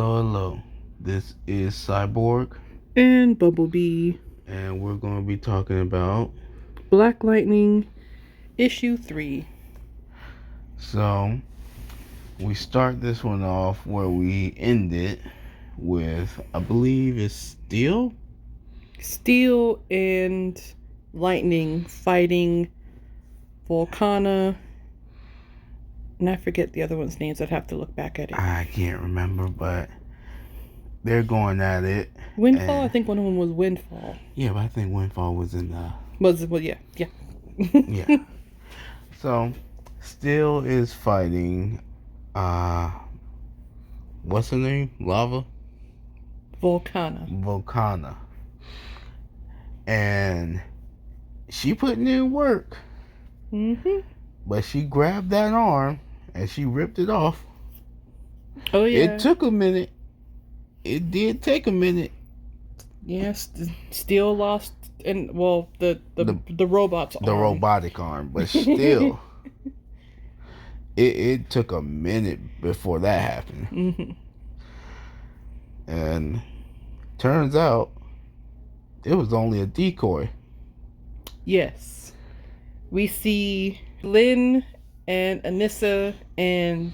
Hello. This is Cyborg, And Bumblebee. and we're going to be talking about. Black Lightning, issue 3. So, we start this one off where we end it with, I believe it's Steel? Steel and Lightning fighting Volcana. And I forget the other one's names. I'd have to look back at it. I can't remember, but they're going at it. Windfall? I think one of them was Windfall. Yeah, but I think Windfall was in the. Yeah. Yeah. So, Steel is fighting. What's her name? Lava? Volcana. And she putting in work. But she grabbed that arm and she ripped it off. Oh, yeah. It took a minute. It did take a minute. Yes, Steel lost, and the robot's arm. The robotic arm, but still, it took a minute before that happened. And turns out it was only a decoy. Yes, we see Lynn and Anissa and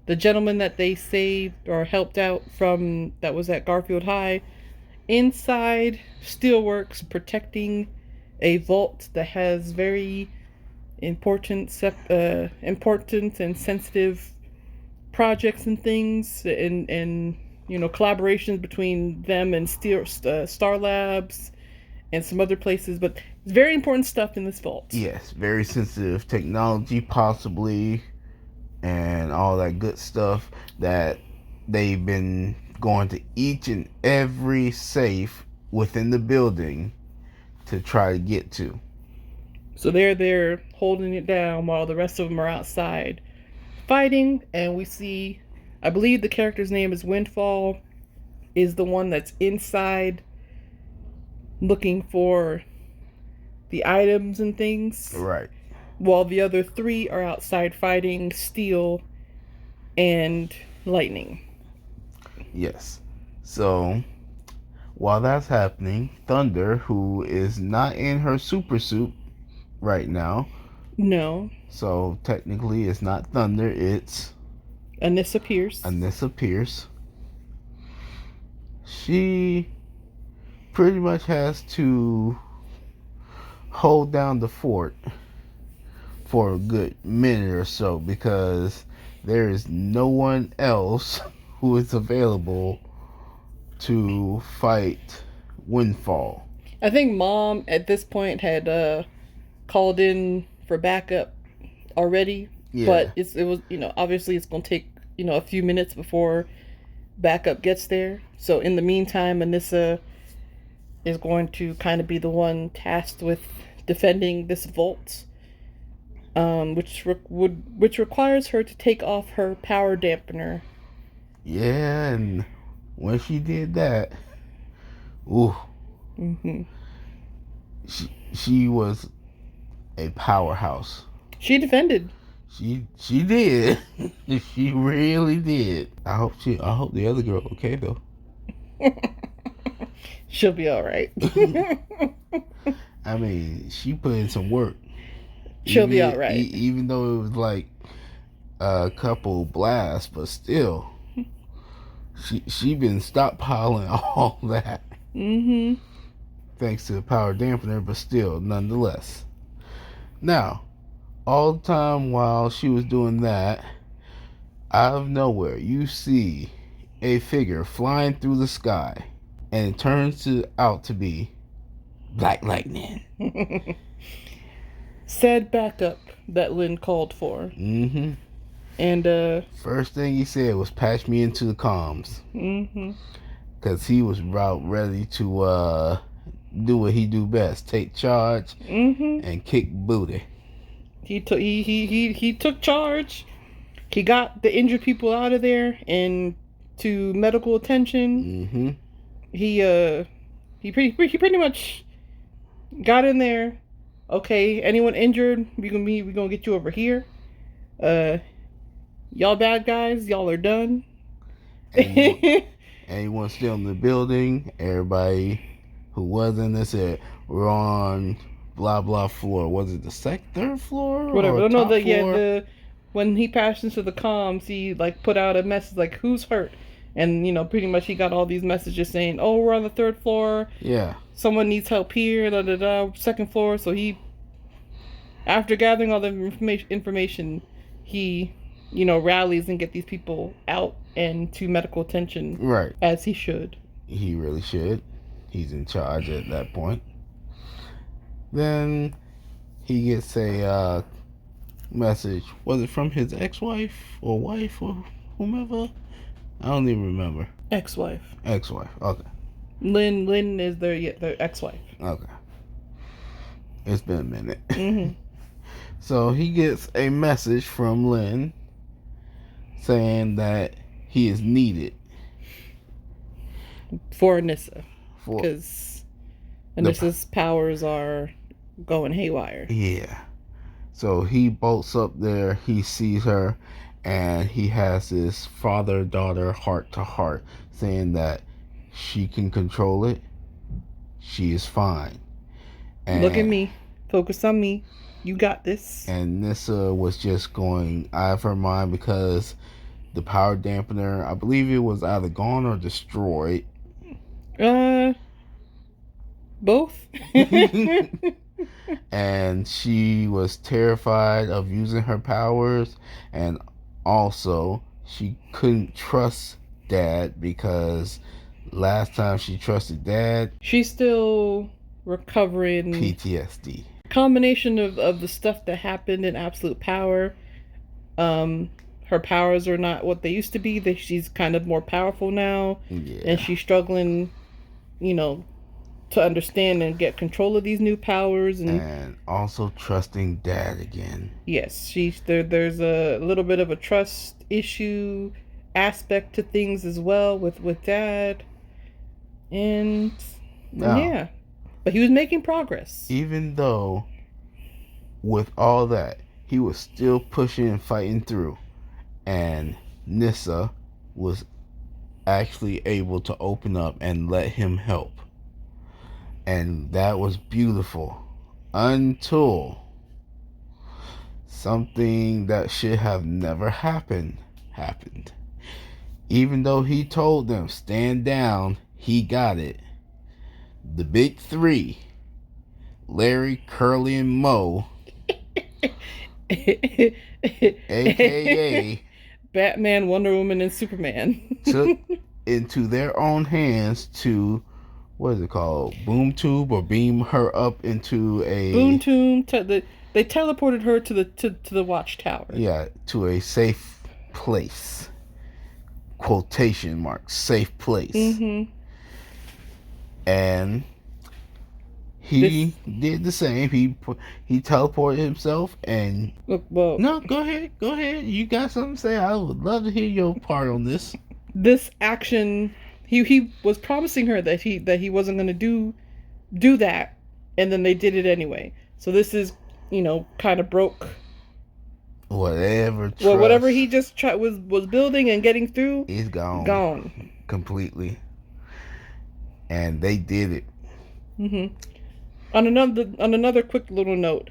the gentleman that they saved or helped out from that was at Garfield High inside Steelworks protecting a vault that has very important and sensitive projects and things and collaborations between them and Star Labs and some other places, but it's very important stuff in this vault. Yes, very sensitive technology possibly, and all that good stuff that they've been going to each and every safe within the building to try to get to. So they're there holding it down while the rest of them are outside fighting, and we see, I believe the character's name is Windfall, is the one that's inside looking for the items and things. Right. While the other three are outside fighting Steel and Lightning. Yes. So, while that's happening, Thunder, who is not in her super suit right now. No. So, technically, it's not Thunder, it's Anissa Pierce. She pretty much has to hold down the fort for a good minute or so because there is no one else who is available to fight Windfall. I think Mom at this point had called in for backup already. Yeah. But it was obviously it's going to take a few minutes before backup gets there. So in the meantime, Anissa is going to kind of be the one tasked with defending this vault, which requires her to take off her power dampener. Yeah, and when she did that, ooh, she was a powerhouse. She defended. She did. She really did. I hope the other girl okay though. She'll be all right. I mean, she put in some work. She'll be all right. Even though it was like a couple blasts, but still, she been stockpiling all that. Thanks to the power dampener, but still, nonetheless. Now, all the time while she was doing that, out of nowhere, you see a figure flying through the sky, and it turns out to be Black Lightning. Said backup that Lynn called for. And first thing he said was patch me into the comms. Because he was about ready to do what he do best, take charge and kick booty. He took charge. He got the injured people out of there and to medical attention. He pretty much got in there. Okay, anyone injured? We gonna get you over here. Y'all bad guys, y'all are done. anyone still in the building, everybody who was in this said, we're on blah blah floor. Was it the third floor Whatever. or No, top yeah, floor? when he passed into the comms, he like put out a message like, "Who's hurt?" And pretty much he got all these messages saying, "Oh, we're on the third floor. Yeah. Someone needs help here. Da da da. Second floor." So he, after gathering all the information, he, rallies and get these people out and to medical attention. Right. As he should. He really should. He's in charge at that point. Then he gets a message. Was it from his ex-wife or wife or whomever? I don't even remember. Ex-wife. Ex-wife. Okay. Lynn is their ex-wife. Okay. It's been a minute. Mm-hmm. So he gets a message from Lynn saying that he is needed for Anissa, because Anissa's powers are going haywire. Yeah. So he bolts up there, he sees her, and he has this father-daughter heart-to-heart saying that she can control it. She is fine. And look at me. Focus on me. You got this. And Nissa was just going out of her mind because the power dampener, I believe it was either gone or destroyed. Both. And she was terrified of using her powers, and also she couldn't trust Dad because last time she trusted Dad, she's still recovering PTSD. Combination of the stuff that happened in Absolute Power. Her powers are not what they used to be. She's kind of more powerful now, and she's struggling, to understand and get control of these new powers, and also trusting Dad again. Yes, there's a little bit of a trust issue aspect to things as well with Dad, and yeah, but he was making progress. Even though, with all that, he was still pushing and fighting through, and Nissa was actually able to open up and let him help. And that was beautiful until something that should have never happened. Even though he told them, stand down, he got it. The big three, Larry, Curly, and Moe, a.k.a. Batman, Wonder Woman, and Superman, took into their own hands to, what is it called? Boom tube, or beam her up into a boom tube. They teleported her to the watchtower. Yeah, to a safe place. Quotation marks, safe place. Mm-hmm. And he did the same. He teleported himself and. Well, no, go ahead. You got something to say? I would love to hear your part on this. This action. He was promising her that he wasn't going to do that, and then they did it anyway. So this is, kind of broke. Whatever he just was building and getting through, is gone completely. And they did it. Mm-hmm. On another quick little note,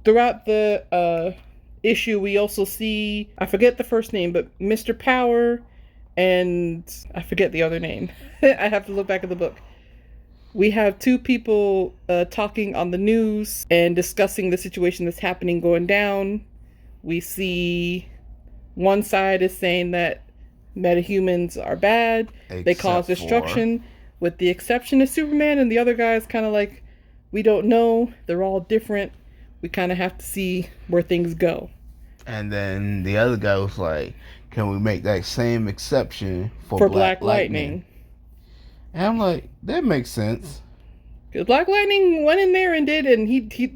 throughout the issue, we also see, I forget the first name, but Mr. Power. And I forget the other name. I have to look back at the book. We have two people talking on the news and discussing the situation that's happening going down. We see one side is saying that metahumans are bad. They cause destruction, with the exception of Superman. And the other guy is kind of like, we don't know. They're all different. We kind of have to see where things go. And then the other guy was like, can we make that same exception for Black Lightning? And I'm like, that makes sense. Because Black Lightning went in there and did, and he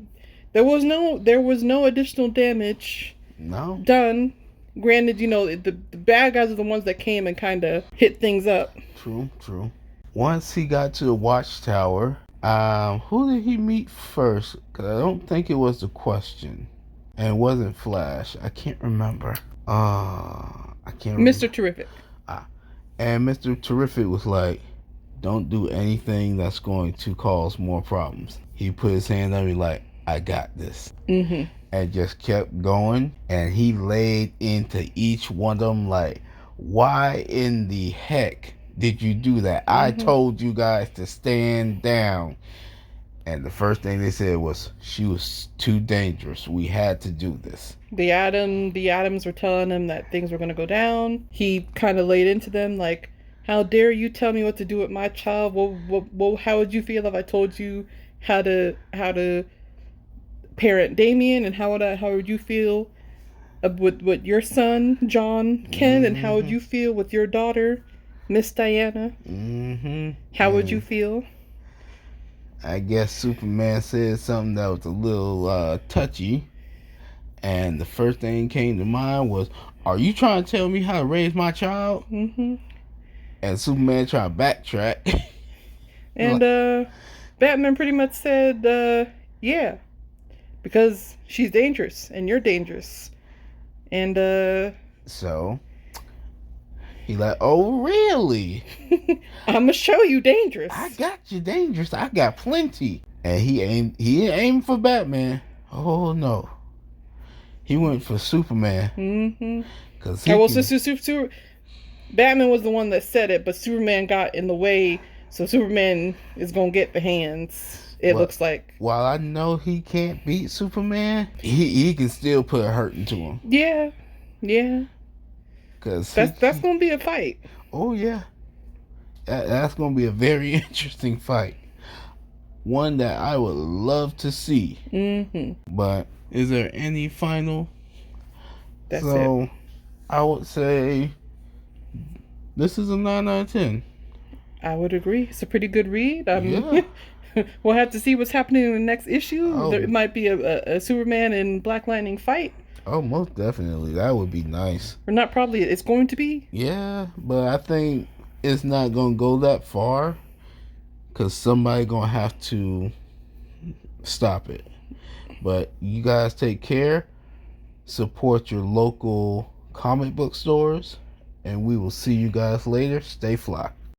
there was no additional damage done. Granted, the bad guys are the ones that came and kind of hit things up. True. Once he got to the watchtower, who did he meet first? Because I don't think it was the Question. And it wasn't Flash. I can't remember. I can't remember. Mr. Terrific. And Mr. Terrific was like, don't do anything that's going to cause more problems. He put his hand on me like, I got this. Mm-hmm. And just kept going. And he laid into each one of them like, why in the heck did you do that? I told you guys to stand down. And the first thing they said was, she was too dangerous. We had to do this. The Adams were telling him that things were going to go down. He kind of laid into them like, how dare you tell me what to do with my child? Well, how would you feel if I told you how to parent Damien? And how would you feel with your son, John Ken? And how would you feel with your daughter, Miss Diana? How would you feel? I guess Superman said something that was a little touchy, and the first thing came to mind was, are you trying to tell me how to raise my child? And Superman tried to backtrack. And Batman pretty much said, yeah, because she's dangerous and you're dangerous. And so he like, oh really? I'm gonna show you dangerous. I got you dangerous. I got plenty. And he aimed for Batman. Oh no, he went for Superman. Cause Batman was the one that said it, but Superman got in the way, so Superman is gonna get the hands. It looks like. While I know he can't beat Superman, he can still put a hurt into him. Yeah. Cause that's gonna be a fight. Oh yeah, that's gonna be a very interesting fight. One that I would love to see. But is there any final? That's it. I would say this is a 9 out of 10. I would agree. It's a pretty good read. Yeah. We'll have to see what's happening in the next issue. There might be a Superman and Black Lightning fight. Oh, most definitely. That would be nice. Or not probably. It's going to be. Yeah, but I think it's not going to go that far because somebody going to have to stop it. But you guys take care. Support your local comic book stores. And we will see you guys later. Stay fly.